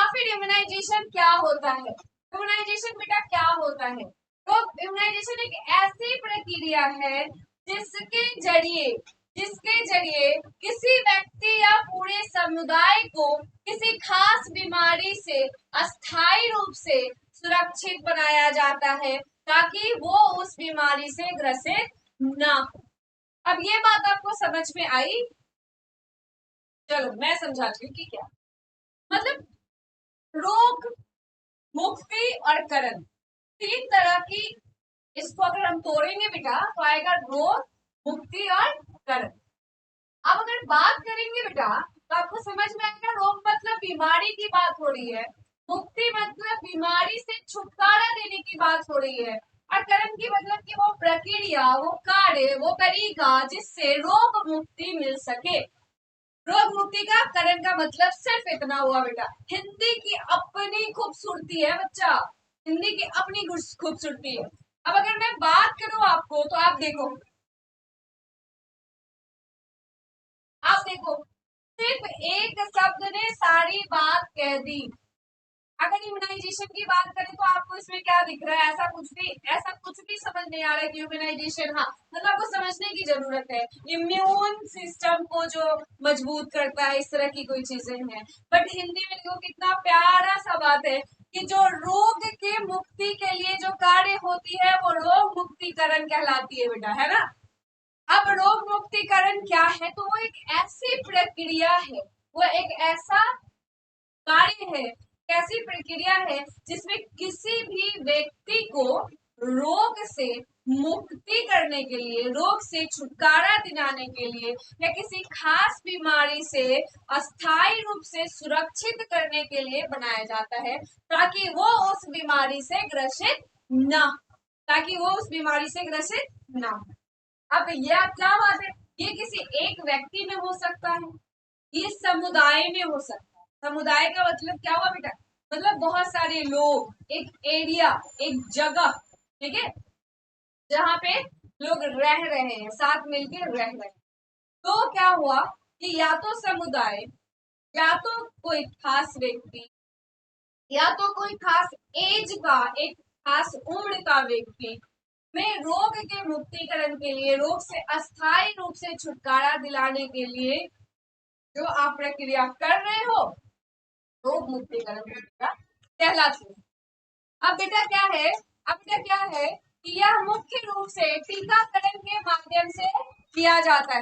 फिर इम्यूनाइजेशन क्या होता है? इम्यूनाइजेशन बेटा क्या होता है? तो इम्यूनाइजेशन एक ऐसी प्रक्रिया है जिसके जरिए किसी व्यक्ति या पूरे समुदाय को किसी खास बीमारी से अस्थायी रूप से सुरक्षित बनाया जाता है ताकि वो उस बीमारी से ग्रसित ना हो। अब ये बात आपको समझ में आई? चलो मैं समझाती हूँ कि क्या मतलब। रोग, मुक्ति और करण, तीन तरह की, इसको अगर हम तोड़ेंगे बेटा तो आएगा रोग, मुक्ति और करण। अब अगर बात करेंगे बेटा तो आपको समझ में आएगा रोग मतलब बीमारी की बात हो रही है, मुक्ति मतलब बीमारी से छुटकारा देने की बात हो रही है, और करण की मतलब कि वो प्रक्रिया, वो कार्य, वो तरीका जिससे रोग मुक्ति मिल सके। रोग मुक्ति का, करण का मतलब सिर्फ इतना हुआ बेटा। हिंदी की अपनी खूबसूरती है बच्चा, हिंदी की अपनी खूबसूरती है। अब अगर मैं बात करूं आपको तो आप देखो सिर्फ एक शब्द ने सारी बात कह दी। अगर इम्यूनाइजेशन की बात करें तो आपको इसमें क्या दिख रहा है? ऐसा कुछ भी समझ नहीं आ रहा है कि इम्यूनाइजेशन, हाँ मतलब आपको समझने की जरूरत है। इम्यून सिस्टम को जो मजबूत करता है, इस तरह की कोई चीजें हैं। बट हिंदी में देखो कितना प्यारा सा बात है कि जो रोग के मुक्ति के लिए जो कार्य होती है वो रोग मुक्तिकरण कहलाती है बेटा, है ना। अब रोग मुक्तिकरण क्या है? तो वो एक ऐसी प्रक्रिया है, वो एक ऐसा कार्य है, कैसी प्रक्रिया है जिसमें किसी भी व्यक्ति को रोग से मुक्ति करने के लिए, रोग से छुटकारा दिलाने के लिए या किसी खास बीमारी से अस्थायी रूप से सुरक्षित करने के लिए बनाया जाता है ताकि वो उस बीमारी से ग्रसित ना हो, ताकि वो उस बीमारी से ग्रसित ना हो। अब यह क्या बात है? ये किसी एक व्यक्ति में हो सकता है, ये समुदाय में हो सकता है। समुदाय का मतलब क्या हुआ बेटा? मतलब बहुत सारे लोग, एक एरिया, एक जगह, ठीक है, जहाँ पे लोग रह रहे हैं, साथ मिलकर रह रहे हैं। तो क्या हुआ कि या तो समुदाय, या तो कोई खास व्यक्ति, या तो कोई खास एज का, एक खास उम्र का व्यक्ति में रोग के मुक्तिकरण के लिए, रोग से अस्थायी रूप से छुटकारा दिलाने के लिए जो आप प्रक्रिया कर रहे हो, रोग मुक्तिकरण प्रक्रिया कहलाती है। अब बेटा क्या है कि यह मुख्य रूप से टीकाकरण के माध्यम से किया जाता है।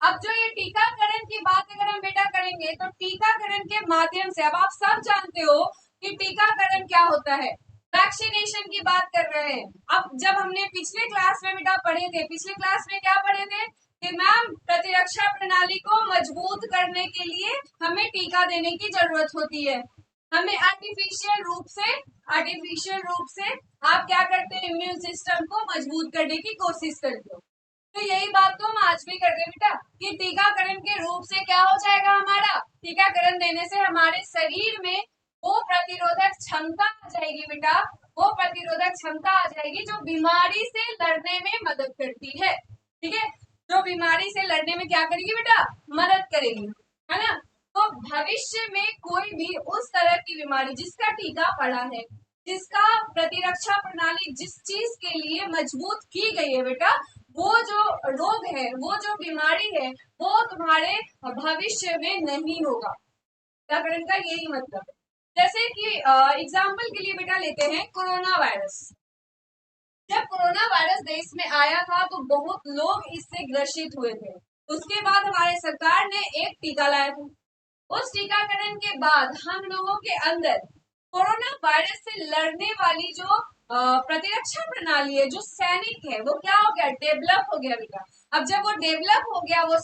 अब जो ये टीकाकरण की बात अगर हम बेटा करेंगे तो टीकाकरण के माध्यम से, अब आप सब जानते हो कि टीकाकरण क्या होता है, वैक्सीनेशन की बात कर रहे हैं। अब जब हमने पिछले क्लास में बेटा पढ़े थे, पिछले क्लास में क्या पढ़े थे कि मैम प्रतिरक्षा प्रणाली को मजबूत करने के लिए हमें टीका देने की जरूरत होती है। हमें आर्टिफिशियल रूप से आप क्या करते हैं, इम्यून सिस्टम को मजबूत करने की कोशिश करते हो। तो यही बात तो हम आज भी कर रहे हैं बेटा कि टीकाकरण के रूप से क्या हो जाएगा, हमारा टीकाकरण देने से हमारे शरीर में वो प्रतिरोधक क्षमता आ जाएगी बेटा, वो प्रतिरोधक क्षमता आ जाएगी जो बीमारी से लड़ने में मदद करती है। ठीक है, जो बीमारी से लड़ने में क्या करेगी बेटा, मदद करेगी, है ना। तो भविष्य में कोई भी उस तरह की बीमारी जिसका टीका पड़ा है, जिसका प्रतिरक्षा प्रणाली जिस चीज के लिए मजबूत की गई है बेटा, वो जो रोग है, वो जो बीमारी है, वो तुम्हारे भविष्य में नहीं होगा। टीकाकरण का यही मतलब है। जैसे कि एग्जाम्पल के लिए बेटा लेते हैं कोरोना वायरस। जब कोरोना वायरस देश में आया था तो बहुत लोग इससे ग्रसित हुए थे। उसके बाद हमारे सरकार ने एक टीका लाया था। उस टीकाकरण के बाद हम लोगों के अंदर कोरोना वायरस से लड़ने वाली जो प्रतिरक्षा प्रणाली है, जो सैनिक है, वो क्या हो गया, डेवलप हो गया बेटा। अब जब वो डेवलप हो गया, वो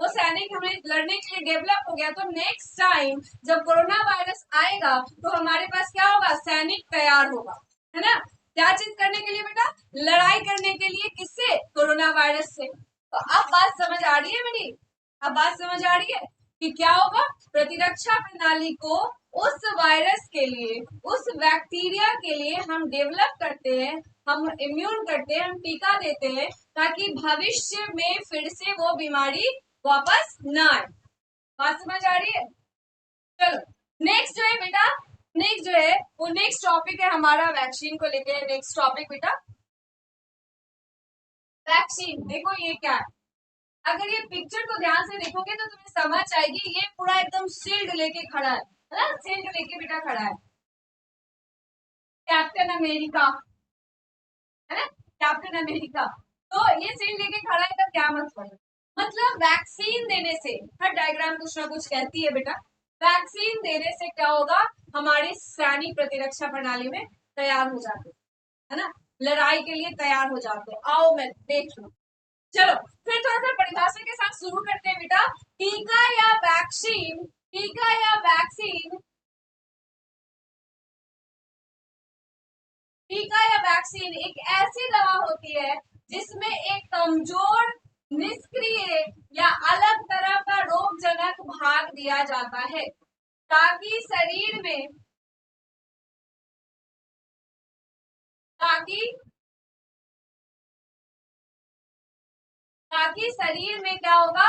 सैनिक हमें लड़ने के लिए डेवलप हो गया, तो नेक्स्ट टाइम जब कोरोना वायरस आएगा तो हमारे पास क्या होगा, सैनिक तैयार होगा, है ना। क्या चीज करने के लिए बेटा, लड़ाई करने के लिए, किससे, कोरोना वायरस से। तो अब बात समझ आ रही है मेरी, अब बात समझ आ रही है कि क्या होगा, प्रतिरक्षा प्रणाली को उस वायरस के लिए, उस बैक्टीरिया के लिए हम डेवलप करते हैं, हम इम्यून करते हैं, हम टीका देते हैं ताकि भविष्य में फिर से वो बीमारी वापस ना आए। बात समझ आ रही है? चलो नेक्स्ट जो है बेटा नेक्स्ट जो है वो नेक्स्ट टॉपिक है हमारा वैक्सीन को लेके। नेक्स्ट टॉपिक बेटा वैक्सीन। देखो ये क्या है, अगर ये पिक्चर को ध्यान से देखोगे तो तुम्हें समझ आएगी। ये पूरा एकदम शील्ड लेके खड़ा है ना, शील्ड लेके बेटा खड़ा है कैप्टन अमेरिका, है ना, कैप्टन अमेरिका। तो ये शील्ड लेके खड़ा है तो क्या मतलब, मतलब वैक्सीन देने से, हर डायग्राम कुछ ना कुछ कहती है बेटा। वैक्सीन देने से क्या होगा, हमारे सैनिक प्रतिरक्षा प्रणाली में तैयार हो जाते है ना, लड़ाई के लिए तैयार हो जाते। आओ मैं देख लू। चलो फिर थोड़ा सा परिभाषा के साथ शुरू करते हैं बेटा। टीका या वैक्सीन, टीका या वैक्सीन, टीका या वैक्सीन एक ऐसी दवा होती है जिसमें एक कमजोर, निष्क्रिय या अलग तरह का रोगजनक भाग दिया जाता है ताकि शरीर में, ताकि ताकि शरीर में क्या होगा,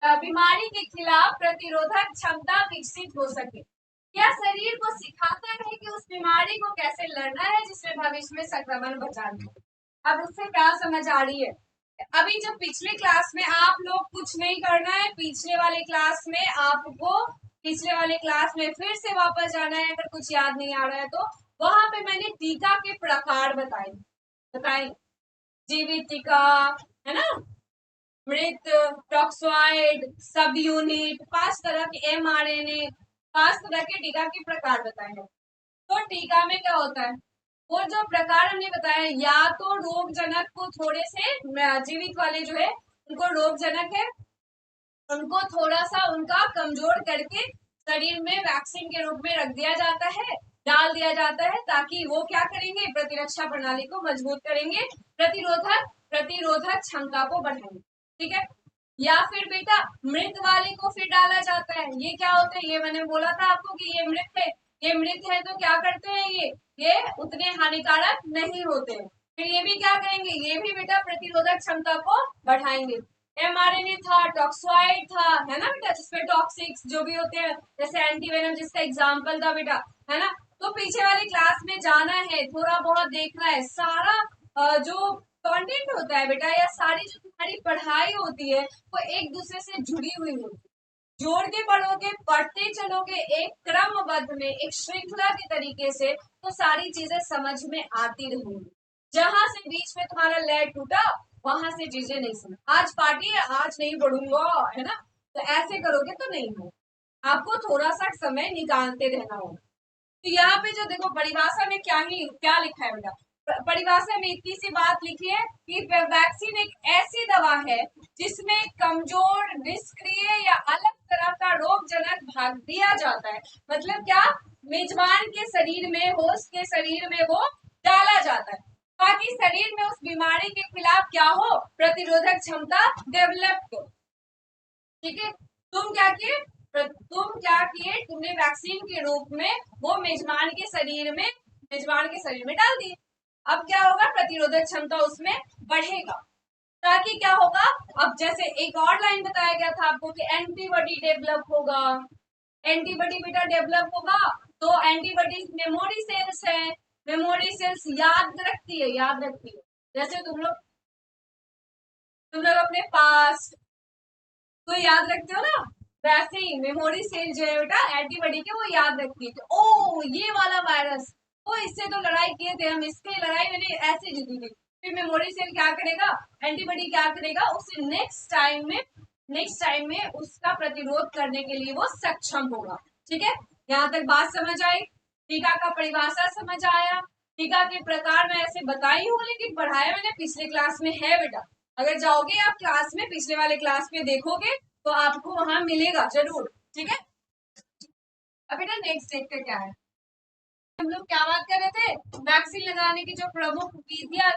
बीमारी के खिलाफ प्रतिरोधक क्षमता विकसित हो सके। यह शरीर को सिखाता है कि उस बीमारी को कैसे लड़ना है जिससे भविष्य में संक्रमण बचाना है। अब इससे क्या समझ आ रही है, अभी जब पिछले क्लास में आप लोग कुछ नहीं करना है, पिछले वाले क्लास में आपको, पिछले वाले क्लास में फिर से वापस जाना है अगर कुछ याद नहीं आ रहा है तो। वहां पे मैंने टीका के प्रकार बताए बताए, जीवित टीका, है ना, मृत, टॉक्सॉइड, सब यूनिट, 5 तरह के mRNA, 5 तरह के टीका के प्रकार बताए हैं। तो टीका में क्या होता है, वो जो प्रकार हमने बताया, या तो रोगजनक को थोड़े से, जीवित वाले जो है उनको रोगजनक है, उनको थोड़ा सा उनका कमजोर करके शरीर में वैक्सीन के रूप में रख दिया जाता है, डाल दिया जाता है, ताकि वो क्या करेंगे, प्रतिरक्षा प्रणाली को मजबूत करेंगे, प्रतिरोधक प्रतिरोधक क्षमता को बढ़ाएंगे। ठीक है, या फिर बेटा मृत वाले को फिर डाला जाता है। ये क्या होते हैं, ये मैंने बोला था आपको कि ये मृत है, ये मृत है तो क्या करते हैं, ये उतने हानिकारक नहीं होते हैं। फिर ये भी क्या करेंगे, ये भी बेटा प्रतिरोधक क्षमता को बढ़ाएंगे। mRNA था, टॉक्सॉइड था, है ना बेटा, जिसमें टॉक्सिक्स जो भी होते हैं, जैसे एंटीवेनम जिसका एग्जाम्पल था बेटा, है ना। तो पीछे वाली क्लास में जाना है, थोड़ा बहुत देखना है, सारा जो कंटेंट होता है बेटा, या सारी जो तुम्हारी पढ़ाई होती है वो एक दूसरे से जुड़ी हुई होती है। जोड़ के पढ़ोगे, पढ़ते चलोगे एक क्रमबद्ध में, एक श्रृंखला के तरीके से, तो सारी चीजें समझ में आती रहेंगी। जहां से बीच में तुम्हारा लय टूटा वहां से चीजें नहीं समझ, आज पार्टी है आज नहीं पढ़ूंगा, है ना, तो ऐसे करोगे तो नहीं हो, आपको थोड़ा सा समय निकालते रहना होगा। तो यहाँ पे जो देखो परिभाषा में क्या लिखा है बेटा, परिभाषा में इतनी सी बात लिखी है कि वैक्सीन एक ऐसी दवा है जिसमें कमजोर, निष्क्रिय या अलग तरह का रोगजनक भाग दिया जाता है। मतलब क्या, मेजबान के शरीर में, होस्ट के शरीर में वो डाला जाता है ताकि शरीर में उस बीमारी के खिलाफ क्या हो, प्रतिरोधक क्षमता डेवलप हो। ठीक है, तुम क्या किए, तुमने वैक्सीन के रूप में वो मेजबान के शरीर में डाल दिए। अब क्या होगा, प्रतिरोधक क्षमता उसमें बढ़ेगा, ताकि क्या होगा, अब जैसे एक और लाइन बताया गया था आपको कि एंटीबॉडी डेवलप होगा। एंटीबॉडी बेटा डेवलप होगा तो एंटीबॉडी मेमोरी सेल्स है, मेमोरी सेल्स याद रखती है, जैसे तुम लोग अपने पास तो याद रखते हो ना, वैसे ही मेमोरी सेल जो है बेटा एंटीबॉडी के, वो याद रखती है कि ओ ये वाला वायरस, ओ इससे तो लड़ाई किए थे हम, इसके लड़ाई मैंने ऐसे जीती थी। फिर मेमोरी सेल क्या करेगा, एंटीबॉडी क्या करेगा, उसे नेक्स्ट टाइम में उसका प्रतिरोध करने के लिए वो सक्षम होगा। ठीक है, यहाँ तक बात समझ आई, टीका का परिभाषा समझ आया, टीका के प्रकार मैं ऐसे बताई हूँ लेकिन पढ़ाया मैंने पिछले क्लास में है बेटा। अगर जाओगे आप क्लास में, पिछले वाले क्लास में देखोगे तो आपको वहां मिलेगा जरूर। ठीक है, अब बेटा नेक्स्ट देखते क्या है, हम लोग क्या बात कर रहे थे, वैक्सीन लगाने की जो प्रमुख विधियां।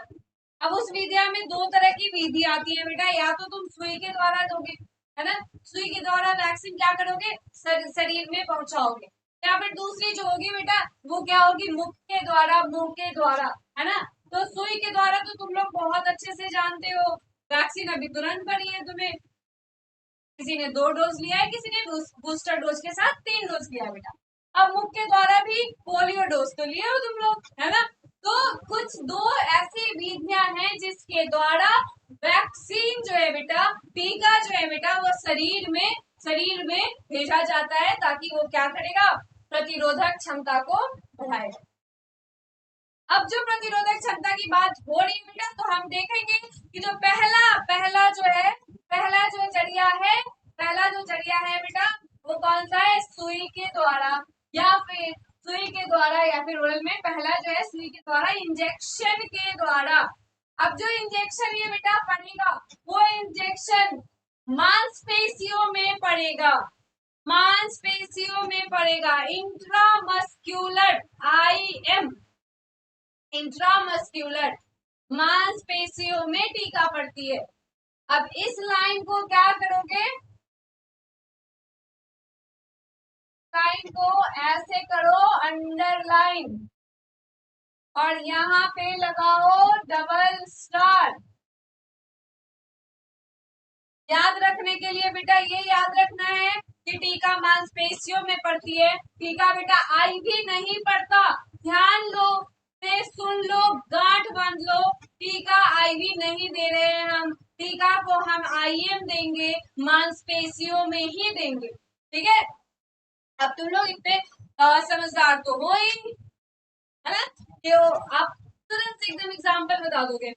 अब उस विधिया में 2 तरह की विधि आती है बेटा, या तो तुम सुई के द्वारा दोगे, है ना, सुई के द्वारा वैक्सीन क्या करोगे, शरीर में पहुंचाओगे। या फिर दूसरी जो होगी बेटा वो क्या होगी, मुख के द्वारा, मुंह के द्वारा, है ना। तो सुई के द्वारा तो तुम लोग बहुत अच्छे से जानते हो, वैक्सीन अभी तुरंत पड़ी है तुम्हें, किसी ने 2 डोज लिया है, किसी ने बूस्टर डोज के साथ 3 डोज लिया है बेटा। अब मुख के द्वारा भी पोलियो डोज तो लिए हो तुम लोग, है ना। तो कुछ दो ऐसी विधियां हैं जिसके द्वारा वैक्सीन जो है बेटा, टीका जो है बेटा, वो शरीर में भेजा जाता है ताकि वो क्या करेगा, प्रतिरोधक क्षमता को बढ़ाएगा। अब जो प्रतिरोधक क्षमता की बात हो रही है बेटा, तो हम देखेंगे कि जो पहला जो जरिया है बेटा, वो कौन सा है, सुई के द्वारा, या फिर ओरल में पहला जो है सुई के द्वारा, इंजेक्शन के द्वारा। अब जो इंजेक्शन ये बेटा पड़ेगा, वो इंजेक्शन मांसपेशियों में पड़ेगा, इंट्रामस्क्यूलर, IM, इंट्रामस्क्यूलर मांसपेशियों में टीका पड़ती है। अब इस लाइन को क्या करोगे, लाइन को ऐसे करो अंडरलाइन, और यहाँ पे लगाओ डबल स्टार। याद रखने के लिए बेटा ये याद रखना है कि टीका मांसपेशियों में पड़ती है। टीका बेटा IV नहीं पड़ता, ध्यान लो, से सुन लो, गांठ बांध लो, टीका IV नहीं दे रहे हैं हम, टीका को हम IM देंगे, मांसपेशियों में ही देंगे, ठीक है। अब तुम लोग इतने समझदार तो हो ही, है ना, कि आप तुरंत एकदम एग्जाम्पल बता दोगे,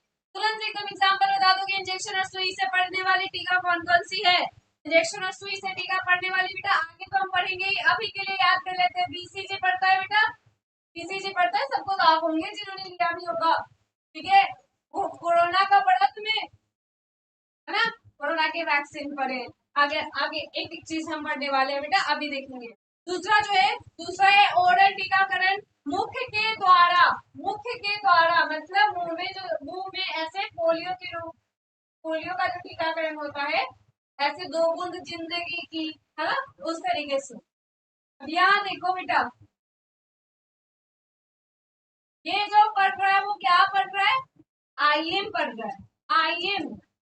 इंजेक्शन और सुई से पड़ने वाली टीका कौन कौन सी है। इंजेक्शन और सुई से टीका पड़ने वाली बेटा आगे तो हम पढ़ेंगे, अभी के लिए याद कर लेते हैं। BCG पड़ता है बेटा, BCG पड़ता है, सबको तो आप होंगे जिन्होंने लिया भी होगा, ठीक है। वो कोरोना का पड़ा तुम्हें, है ना, कोरोना के वैक्सीन पड़े। आगे आगे एक एक चीज हम पढ़ने वाले हैं बेटा, अभी देखेंगे। दूसरा है ओरल टीकाकरण, मुख के द्वारा मतलब मुंह में ऐसे पोलियो का जो टीकाकरण होता है, ऐसे 2 बूंद जिंदगी की, है ना, उस तरीके से। अब यहाँ देखो बेटा, ये जो पढ़ रहा है वो क्या पढ़ रहा है, IM पढ़ रहा है, IM,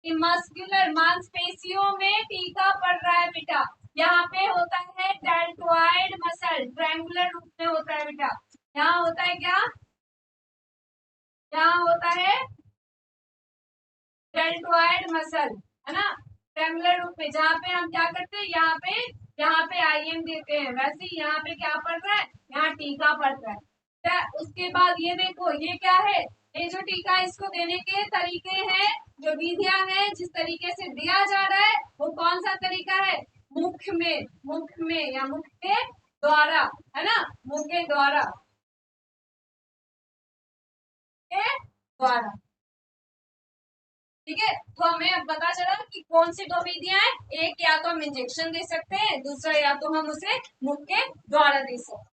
मस्कुलर, मांसपेशियों में टीका पड़ रहा है बेटा। यहाँ पे होता है डेल्टोइड मसल, ट्रायंगुलर रूप में होता है बेटा। यहाँ होता है क्या, यहाँ होता है डेल्टोइड मसल, है ना, ट्रायंगुलर रूप में, जहाँ पे हम क्या करते हैं, यहाँ पे IM देते हैं, वैसे ही यहाँ पे क्या पड़ रहा है, यहाँ टीका पड़ रहा है। उसके बाद ये देखो, ये क्या है, ये जो टीका, इसको देने के तरीके हैं, जो विधियां हैं, जिस तरीके से दिया जा रहा है, वो कौन सा तरीका है, मुख में या मुख के द्वारा, है ना, मुख के द्वारा, ठीक है। तो हमें अब पता चला कि कौन सी 2 विधियां हैं, एक या तो हम इंजेक्शन दे सकते हैं, दूसरा या तो हम उसे मुख के द्वारा दे सकते हैं।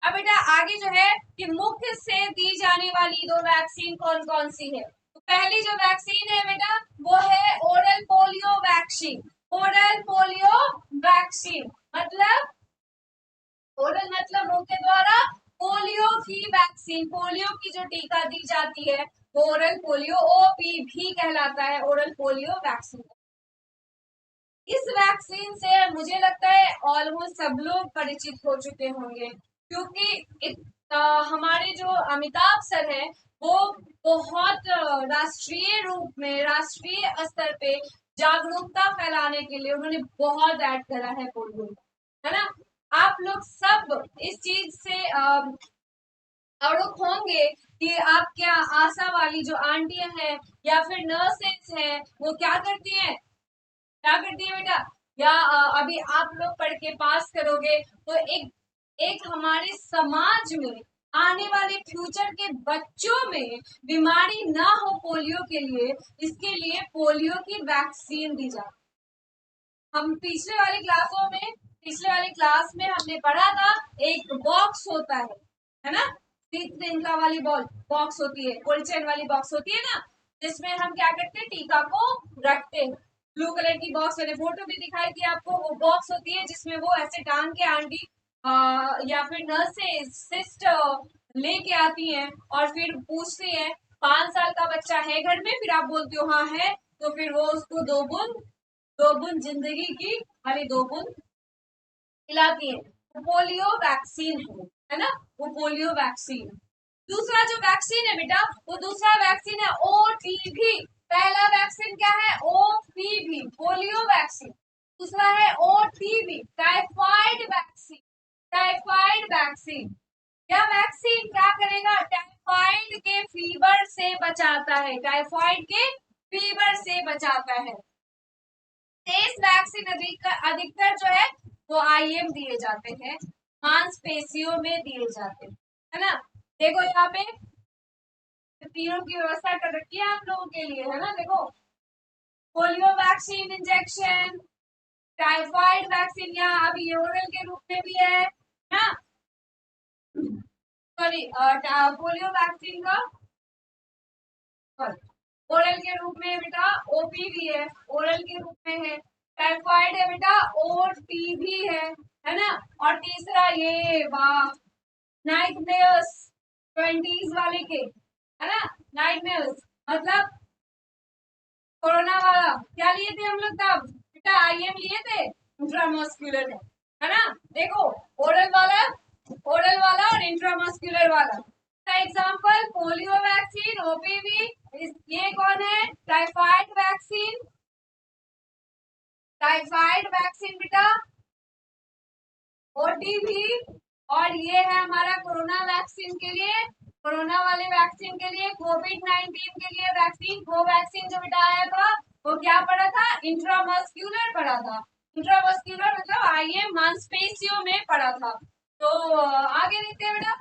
अब बेटा आगे जो है कि मुख से दी जाने वाली 2 वैक्सीन कौन कौन सी है। तो पहली जो वैक्सीन है बेटा, वो है oral polio vaccine. Oral polio vaccine मतलब, ओरल मतलब मुंह के द्वारा, पोलियो की वैक्सीन, पोलियो की जो टीका दी जाती है, वो ओरल पोलियो, OPV कहलाता है, ओरल पोलियो वैक्सीन। इस वैक्सीन से मुझे लगता है ऑलमोस्ट सब लोग परिचित हो चुके होंगे, क्योंकि हमारे जो अमिताभ सर हैं, वो बहुत राष्ट्रीय स्तर पे जागरूकता फैलाने के लिए उन्होंने बहुत ऐड करा है पोलियो, है ना। आप लोग सब इस चीज से अवगत होंगे कि आप क्या, आशा वाली जो आंटियां हैं या फिर नर्सेस हैं, वो क्या करती हैं, बेटा, या अभी आप लोग पढ़ के पास करोगे तो एक हमारे समाज में आने वाले फ्यूचर के बच्चों में बीमारी ना हो पोलियो के लिए, इसके लिए पोलियो की वैक्सीन दी जाती। हम पिछले वाली क्लास में हमने पढ़ा था, एक बॉक्स होता है ना, तिनका वाली बॉक्स होती है, कोल्ड चेन वाली बॉक्स होती है ना, जिसमें हम क्या करते हैं, टीका को रखते हैं। ब्लू कलर की बॉक्स, मैंने फोटो भी दिखाई थी आपको, वो बॉक्स होती है जिसमें वो ऐसे टांग के आंटी या फिर नर्सेज सिस्टर लेके आती हैं, और फिर पूछती है, 5 साल का बच्चा है घर में, फिर आप बोलते हो हाँ है, तो फिर वो उसको 2 बूंद जिंदगी की, अरे 2 बूंद खिलाती है, वो पोलियो वैक्सीन है ना, वो पोलियो वैक्सीन। दूसरा जो वैक्सीन है बेटा, वो दूसरा वैक्सीन है ओटीवी। पहला वैक्सीन क्या है? OPV, polio vaccine. दूसरा है OTV, typhoid vaccine. Typhoid vaccine, यह वैक्सीन क्या करेगा? टाइफाइड के फीवर से बचाता है, टाइफाइड के फीवर से बचाता है। इस वैक्सीन अधिकतर जो है वो आईएम दिए जाते हैं, मांसपेशियों में दिए जाते हैं, है ना। देखो यहाँ पे तीनों की व्यवस्था कर रखी है आप लोगों के लिए, है ना। देखो, polio vaccine injection, typhoid vaccine यहाँ अभी ओरल के रूप में भी है ना। सॉरी, पोलियो वैक्सीन का ओरल के रूप में बेटा ओपीवी है, ओरल के रूप में है। टाइफाइड है बेटा ओटीवी है ना। और तीसरा ये वाह, नाइट मेयर्स, 20s वाले के, है ना। नाइट मेयर्स मतलब कोरोना वाला क्या लिए थे हम लोग तब बेटा? आईएम लिए थे, इंट्रामस्कुलर है ना। देखो, ओरल वाला, ओरल वाला और इंट्रामस्कुलर वाला का एग्जांपल पोलियो वैक्सीन, ओपीवी। ये कौन है? टाइफाइड वैक्सीन, टाइफाइड वैक्सीन बेटा ओटीवी। और ये है हमारा कोरोना वैक्सीन के लिए, कोरोना वाले वैक्सीन के लिए, कोविड-19 के लिए वैक्सीन। कोवैक्सीन जो बेटा आया था वो क्या पड़ा था? इंट्रामस्क्यूलर पड़ा था। इंट्रामस्क्यूलर मतलब आईएम मांसपेशियों में पड़ा था। तो आगे देखते हैं बेटा,